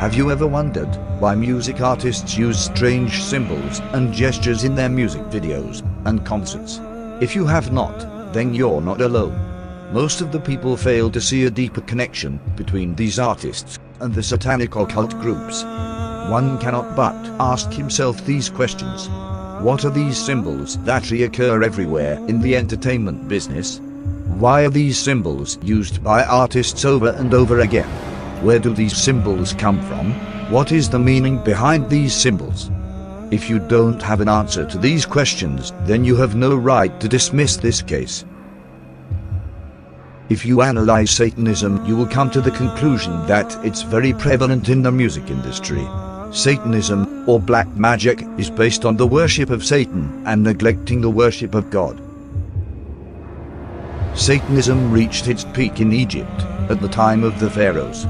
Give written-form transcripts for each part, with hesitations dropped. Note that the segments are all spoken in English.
Have you ever wondered why music artists use strange symbols and gestures in their music videos and concerts? If you have not, then you're not alone. Most of the people fail to see a deeper connection between these artists and the satanic occult groups. One cannot but ask himself these questions. What are these symbols that reoccur everywhere in the entertainment business? Why are these symbols used by artists over and over again? Where do these symbols come from? What is the meaning behind these symbols? If you don't have an answer to these questions, then you have no right to dismiss this case. If you analyze Satanism, you will come to the conclusion that it's very prevalent in the music industry. Satanism, or black magic, is based on the worship of Satan and neglecting the worship of God. Satanism reached its peak in Egypt at the time of the pharaohs.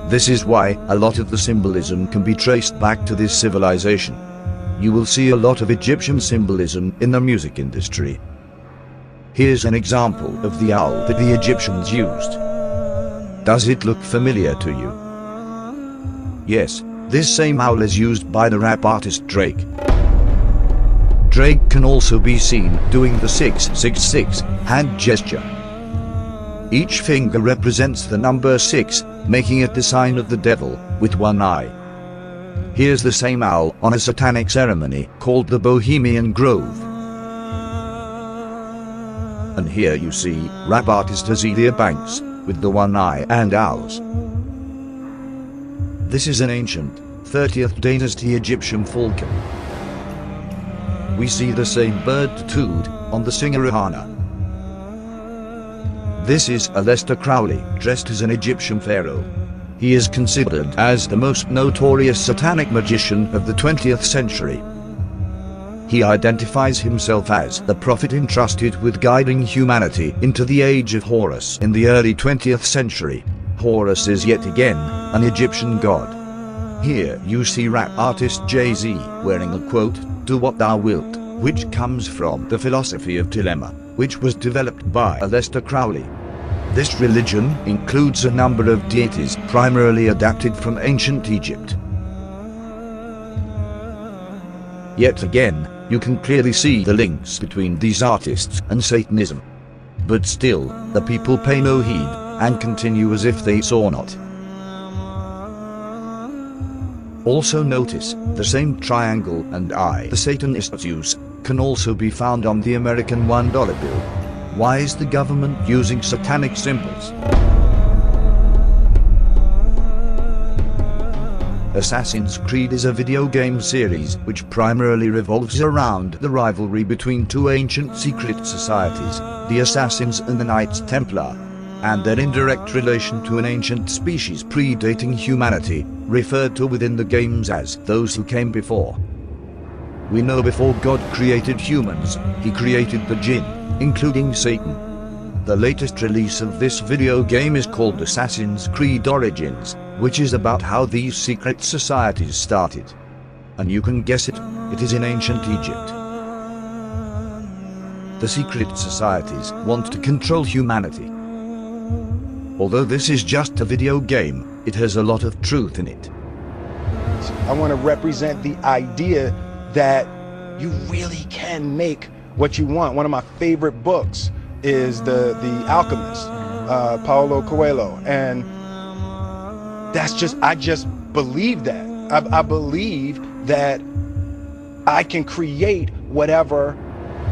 This is why a lot of the symbolism can be traced back to this civilization. You will see a lot of Egyptian symbolism in the music industry. Here's an example of the owl that the Egyptians used. Does it look familiar to you? Yes, this same owl is used by the rap artist Drake. Drake can also be seen doing the 666 hand gesture. Each finger represents the number 6, making it the sign of the devil, with one eye. Here's the same owl on a satanic ceremony called the Bohemian Grove. And here you see rap artist Azealia Banks, with the one eye and owls. This is an ancient, 30th dynasty Egyptian falcon. We see the same bird tattooed on the singer Rihanna. This is Aleister Crowley, dressed as an Egyptian pharaoh. He is considered as the most notorious satanic magician of the 20th century. He identifies himself as the prophet entrusted with guiding humanity into the age of Horus in the early 20th century. Horus is yet again an Egyptian god. Here you see rap artist Jay-Z wearing a quote, "Do what thou wilt," which comes from the philosophy of dilemma, which was developed by Aleister Crowley. This religion includes a number of deities primarily adapted from ancient Egypt. Yet again, you can clearly see the links between these artists and Satanism. But still, the people pay no heed and continue as if they saw not. Also notice, the same triangle and eye the Satanists use can also be found on the American $1 bill. Why is the government using satanic symbols? Assassin's Creed is a video game series which primarily revolves around the rivalry between two ancient secret societies, the Assassins and the Knights Templar, and their indirect relation to an ancient species predating humanity, referred to within the games as those who came before. We know before God created humans, he created the jinn, including Satan. The latest release of this video game is called Assassin's Creed Origins, which is about how these secret societies started. And you can guess it, it is in ancient Egypt. The secret societies want to control humanity. Although this is just a video game, it has a lot of truth in it. I want to represent the idea that you really can make what you want. One of my favorite books is The Alchemist, Paulo Coelho, and I just believe that. I believe that I can create whatever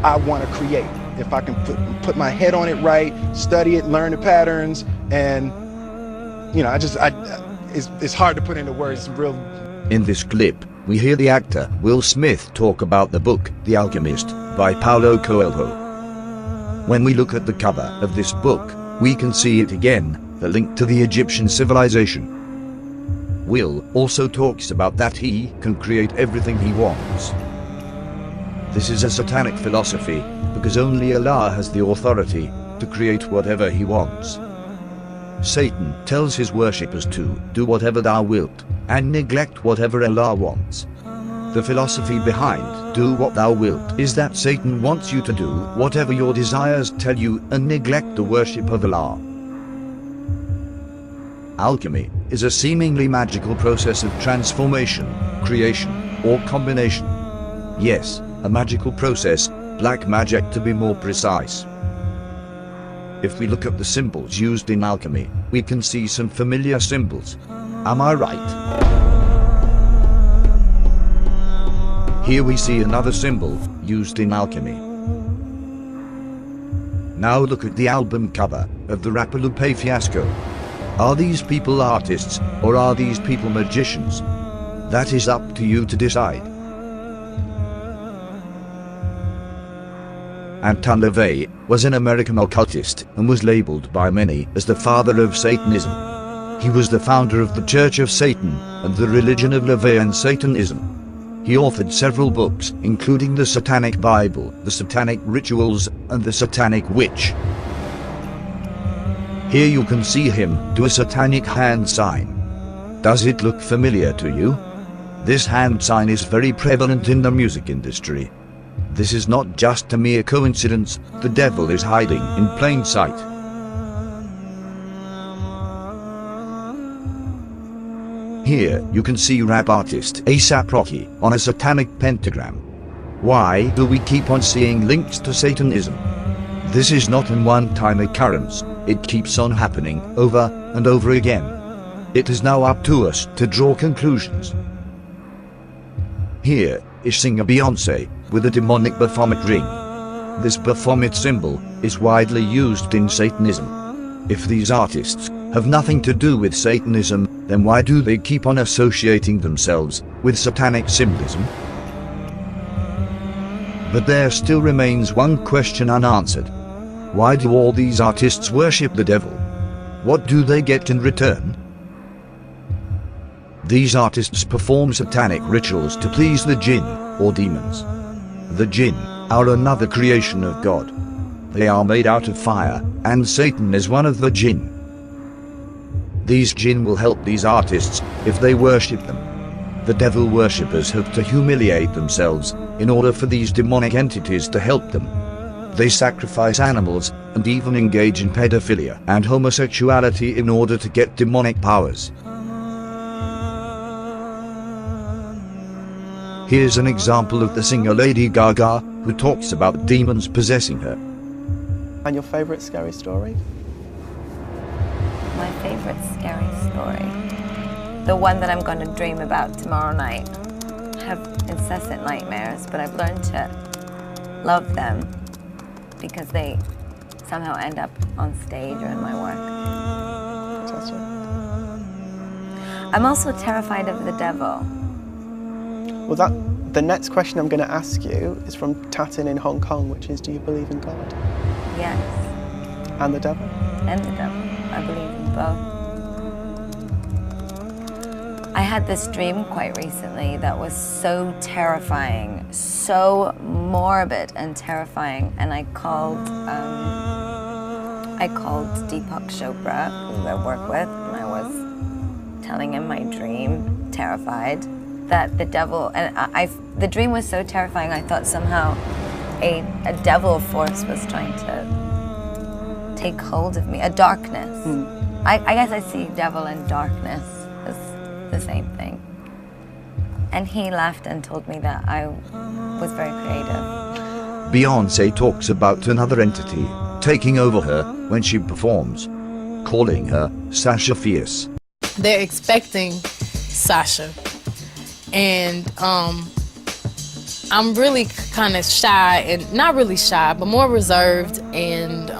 I want to create. If I can put my head on it right, study it, learn the patterns, and it's hard to put into words. It's real. In this clip, we hear the actor Will Smith talk about the book The Alchemist by Paulo Coelho. When we look at the cover of this book, we can see it again, the link to the Egyptian civilization. Will also talks about that he can create everything he wants. This is a satanic philosophy, because only Allah has the authority to create whatever he wants. Satan tells his worshippers to do whatever thou wilt, and neglect whatever Allah wants. The philosophy behind do what thou wilt is that Satan wants you to do whatever your desires tell you and neglect the worship of Allah. Alchemy is a seemingly magical process of transformation, creation, or combination. Yes, a magical process, black magic to be more precise. If we look at the symbols used in alchemy, we can see some familiar symbols. Am I right? Here we see another symbol used in alchemy. Now look at the album cover of the rapper Lupe Fiasco. Are these people artists, or are these people magicians? That is up to you to decide. Anton LaVey was an American occultist and was labeled by many as the father of Satanism. He was the founder of the Church of Satan and the religion of LaVeyan Satanism. He authored several books, including the Satanic Bible, the Satanic Rituals, and the Satanic Witch. Here you can see him do a satanic hand sign. Does it look familiar to you? This hand sign is very prevalent in the music industry. This is not just a mere coincidence, the devil is hiding in plain sight. Here you can see rap artist A$AP Rocky on a satanic pentagram. Why do we keep on seeing links to Satanism? This is not a one-time occurrence, it keeps on happening over and over again. It is now up to us to draw conclusions. Here is singer Beyonce with a demonic Baphomet ring. This Baphomet symbol is widely used in Satanism. If these artists have nothing to do with Satanism, then why do they keep on associating themselves with satanic symbolism? But there still remains one question unanswered. Why do all these artists worship the devil? What do they get in return? These artists perform satanic rituals to please the jinn, or demons. The jinn are another creation of God. They are made out of fire, and Satan is one of the jinn. These jinn will help these artists if they worship them. The devil worshippers have to humiliate themselves in order for these demonic entities to help them. They sacrifice animals and even engage in pedophilia and homosexuality in order to get demonic powers. Here's an example of the singer Lady Gaga, who talks about demons possessing her. And your favorite scary story? My favorite scary story? The one that I'm going to dream about tomorrow night. I have incessant nightmares, but I've learned to love them because they somehow end up on stage or in my work. Fantastic. I'm also terrified of the devil. Well, the next question I'm going to ask you is from Tatin in Hong Kong, which is, do you believe in God? Yes. And the devil? And the devil. I believe in both. I had this dream quite recently that was so terrifying, so morbid and terrifying, and I called Deepak Chopra, who I work with, and I was telling him my dream, terrified, that the devil, and the dream was so terrifying, I thought somehow a devil force was trying to take hold of me, a darkness. I guess I see devil and darkness as the same thing. And he laughed and told me that I was very creative. Beyonce talks about another entity taking over her when she performs, calling her Sasha Fierce. They're expecting Sasha, and I'm really kind of shy, and not really shy, but more reserved, and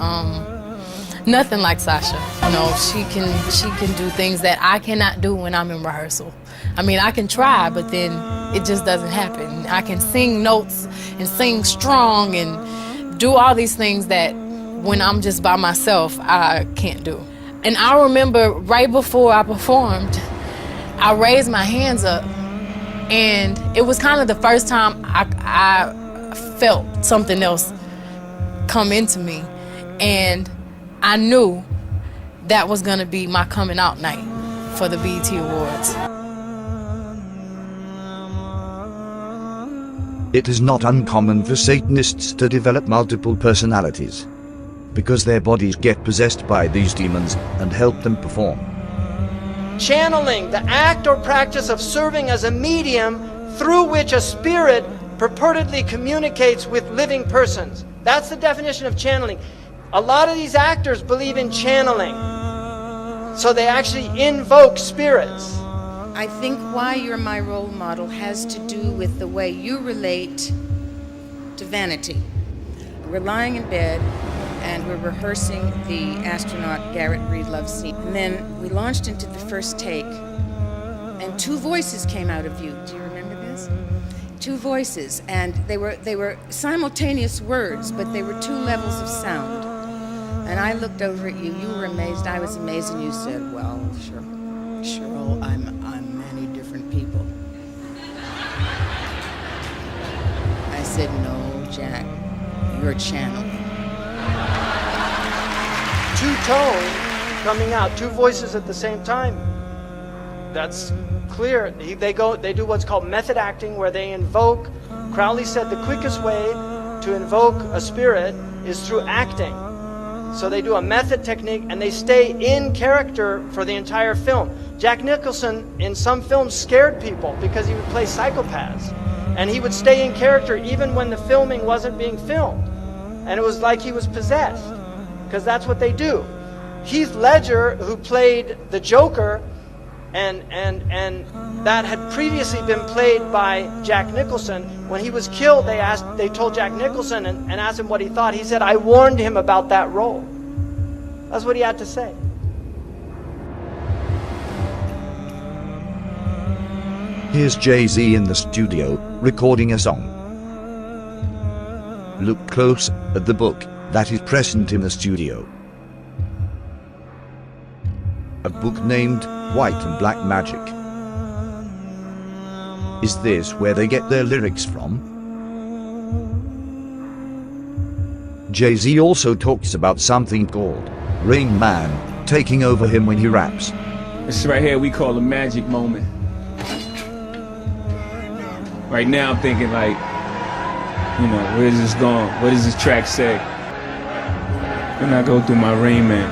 nothing like Sasha. You know, she can do things that I cannot do when I'm in rehearsal. I mean, I can try, but then it just doesn't happen. I can sing notes and sing strong and do all these things that when I'm just by myself, I can't do. And I remember right before I performed, I raised my hands up, and it was kind of the first time I felt something else come into me. And I knew that was gonna be my coming out night for the BET Awards. It is not uncommon for Satanists to develop multiple personalities, because their bodies get possessed by these demons and help them perform. channeling, the act or practice of serving as a medium through which a spirit purportedly communicates with living persons. That's the definition of channeling. A lot of these actors believe in channeling, so they actually invoke spirits. I think why you're my role model has to do with the way you relate to vanity. We're lying in bed and we're rehearsing the astronaut Garrett Reed love scene. And then we launched into the first take, and two voices came out of you. Do you remember this? Two voices, and they were simultaneous words, but they were two levels of sound. And I looked over at you. You were amazed. I was amazed, and you said, "Well, Cheryl, I'm many different people." I said, "No, Jack, you're channeling." Two tones coming out, two voices at the same time. That's clear. They do what's called method acting, where they invoke. Crowley said the quickest way to invoke a spirit is through acting. So they do a method technique and they stay in character for the entire film. Jack Nicholson in some films scared people because he would play psychopaths. And he would stay in character even when the filming wasn't being filmed. And it was like he was possessed, because that's what they do. Heath Ledger, who played the Joker, and that had previously been played by Jack Nicholson. When he was killed, they told Jack Nicholson and asked him what he thought. He said, "I warned him about that role." That's what he had to say. Here's Jay-Z in the studio, recording a song. Look close at the book that is present in the studio. A book named White and Black Magic. Is this where they get their lyrics from? Jay-Z also talks about something called Rain Man taking over him when he raps. This right here we call a magic moment. Right now I'm thinking like, you know, where is this going? What does this track say? When I go through my Rain Man.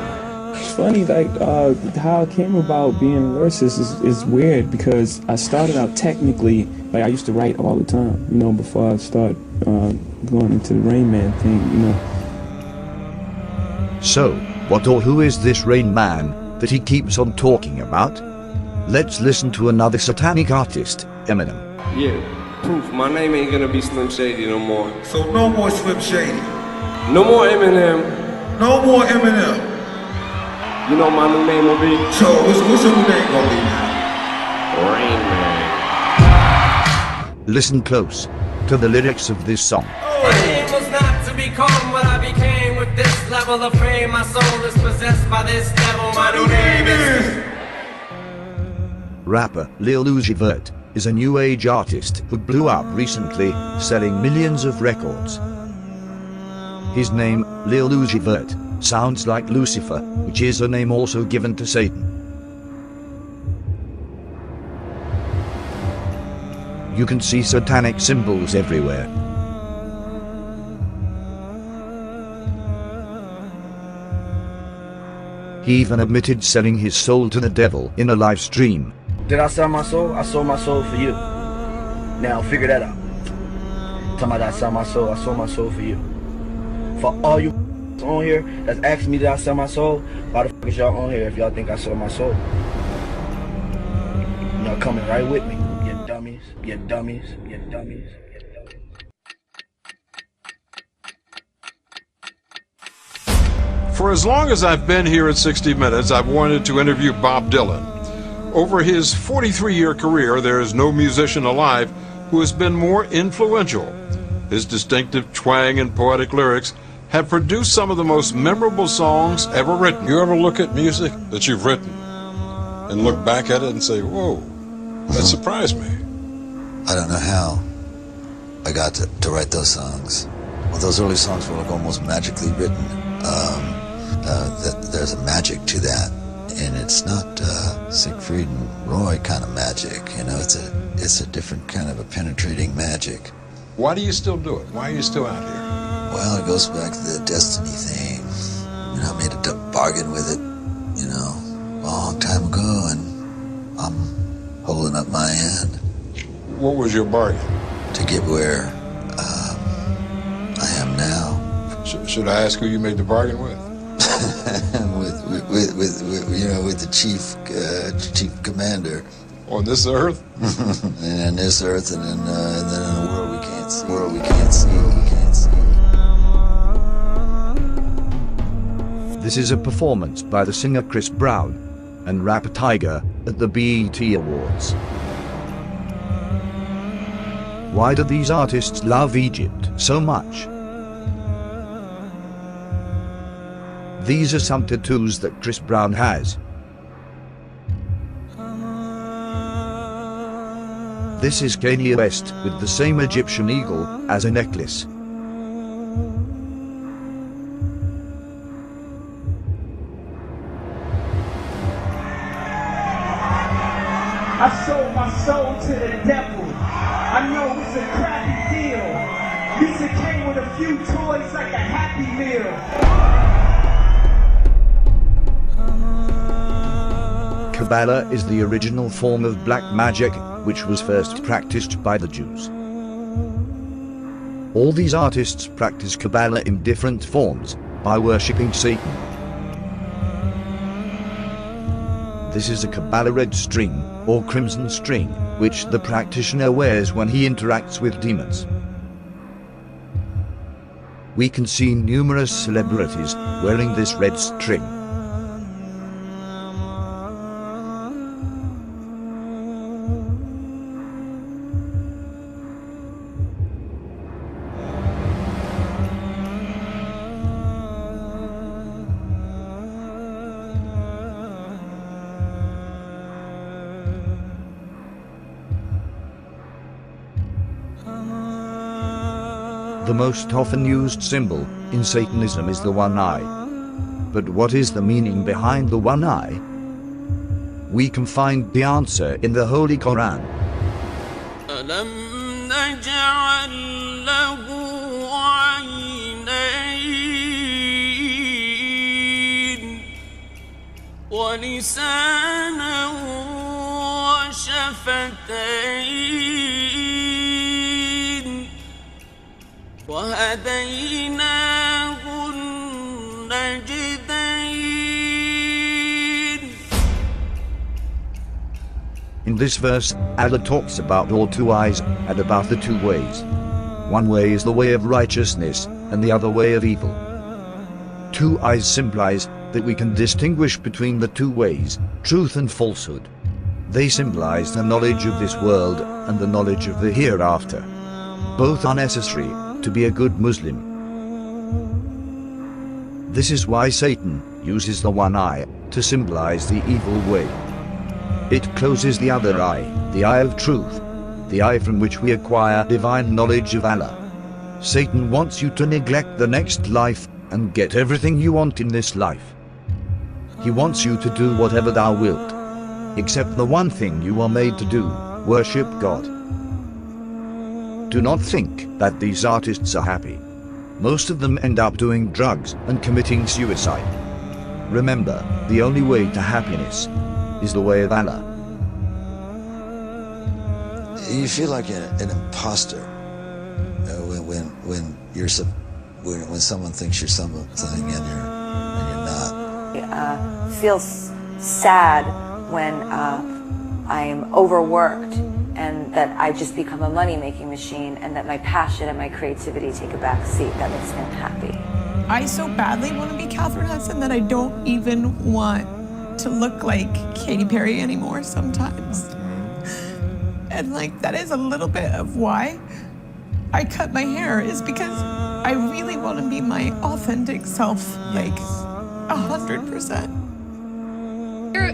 It's funny, like how it came about being a lyricist is weird, because I started out technically, like I used to write all the time, you know, before I started going into the Rain Man thing, you know. So, what or who is this Rain Man that he keeps on talking about? Let's listen to another satanic artist, Eminem. Yeah, proof. My name ain't gonna be Slim Shady no more. So no more Slim Shady. No more Eminem. No more Eminem. You know my new name will be? So what's your new name gonna be now? Rain Man. Listen close to the lyrics of this song. My aim was not to become what I became. With this level of fame, my soul is possessed by this devil. My new name is... Rapper Lil Uzi Vert is a new age artist who blew up recently, selling millions of records. His name, Lil Uzi Vert, sounds like Lucifer, which is a name also given to Satan. You can see satanic symbols everywhere. He even admitted selling his soul to the devil in a live stream. Did I sell my soul? I sold my soul for you. Now figure that out. Talking about I sold my soul for you. For all you on here that's asking me did I sell my soul, why the fuck is y'all on here if y'all think I sold my soul? Y'all coming right with me. You dummies, you dummies, you dummies. For as long as I've been here at 60 Minutes, I've wanted to interview Bob Dylan. Over his 43-year career, there is no musician alive who has been more influential. His distinctive twang and poetic lyrics have produced some of the most memorable songs ever written. You ever look at music that you've written and look back at it and say, whoa, that surprised me? I don't know how I got to write those songs. Well, those early songs were like almost magically written. There's a magic to that. And it's not Siegfried and Roy kind of magic, you know. It's a different kind of a penetrating magic. Why do you still do it? Why are you still out here? Well, it goes back to the destiny thing. You know, I made a bargain with it, you know, a long time ago, and I'm holding up my end. What was your bargain? To get where I am now. Should I ask who you made the bargain with? with the chief commander. On this earth? And on this earth, and then in a world we can't see. We can't see. This is a performance by the singer Chris Brown and rapper Tiger at the BET Awards. Why do these artists love Egypt so much? These are some tattoos that Chris Brown has. This is Kanye West with the same Egyptian eagle as a necklace. I sold my soul to the devil. I know it's a crappy deal. Used to came with a few toys like a Happy Meal. Kabbalah is the original form of black magic, which was first practiced by the Jews. All these artists practice Kabbalah in different forms by worshipping Satan. This is a Kabbalah red string or crimson string, which the practitioner wears when he interacts with demons. We can see numerous celebrities wearing this red string. The most often used symbol in Satanism is the one eye. But what is the meaning behind the one eye? We can find the answer in the Holy Quran. وهديناه النجدين. In this verse, Allah talks about all two eyes and about the two ways. One way is the way of righteousness and the other way of evil. Two eyes symbolize that we can distinguish between the two ways, truth and falsehood. They symbolize the knowledge of this world and the knowledge of the hereafter. Both are necessary to be a good Muslim. This is why Satan uses the one eye to symbolize the evil way. It closes the other eye, the eye of truth, the eye from which we acquire divine knowledge of Allah. Satan wants you to neglect the next life and get everything you want in this life. He wants you to do whatever thou wilt, except the one thing you are made to do, worship God. Do not think that these artists are happy. Most of them end up doing drugs and committing suicide. Remember, the only way to happiness is the way of Allah. You feel like an imposter when someone thinks you're something and you're not. I feel sad when I am overworked and that I just become a money-making machine and that my passion and my creativity take a back seat. That makes me unhappy. I so badly want to be Catherine Hudson that I don't even want to look like Katy Perry anymore sometimes. And like, that is a little bit of why I cut my hair, is because I really want to be my authentic self, like 100%.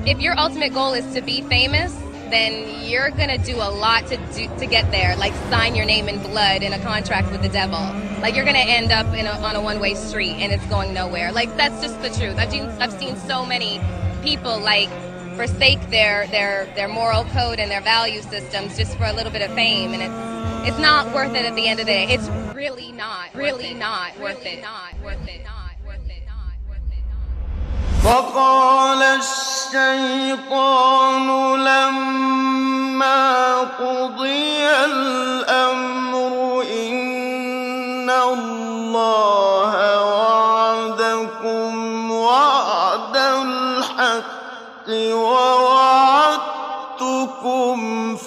If your ultimate goal is to be famous, then you're gonna do a lot to get there, like sign your name in blood in a contract with the devil. Like you're gonna end up on a one-way street and it's going nowhere. Like that's just the truth. I've seen so many people like forsake their moral code and their value systems just for a little bit of fame, and it's not worth it at the end of the day. It's really not worth it. وقال الشيطان لما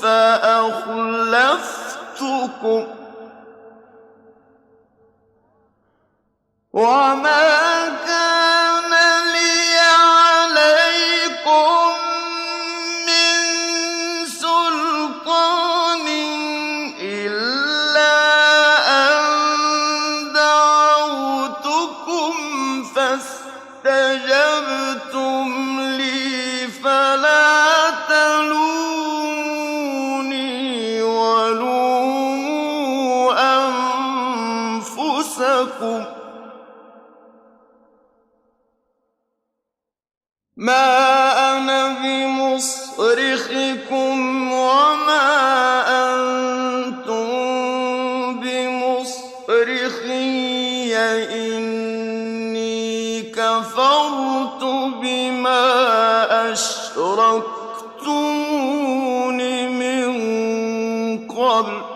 فأخلفتكم وما كان لي عليكم من سلطان إلا أن دعوتكم فاستجبتم لي فلا تلوموني ولوموا أنفسكم ما أنا بمصرخكم وما أنتم بمصرخي إني كفرت بما أشركتمون من قبل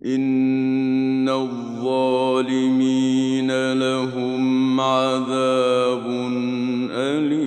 إن الظالمين لهم عذاب أليم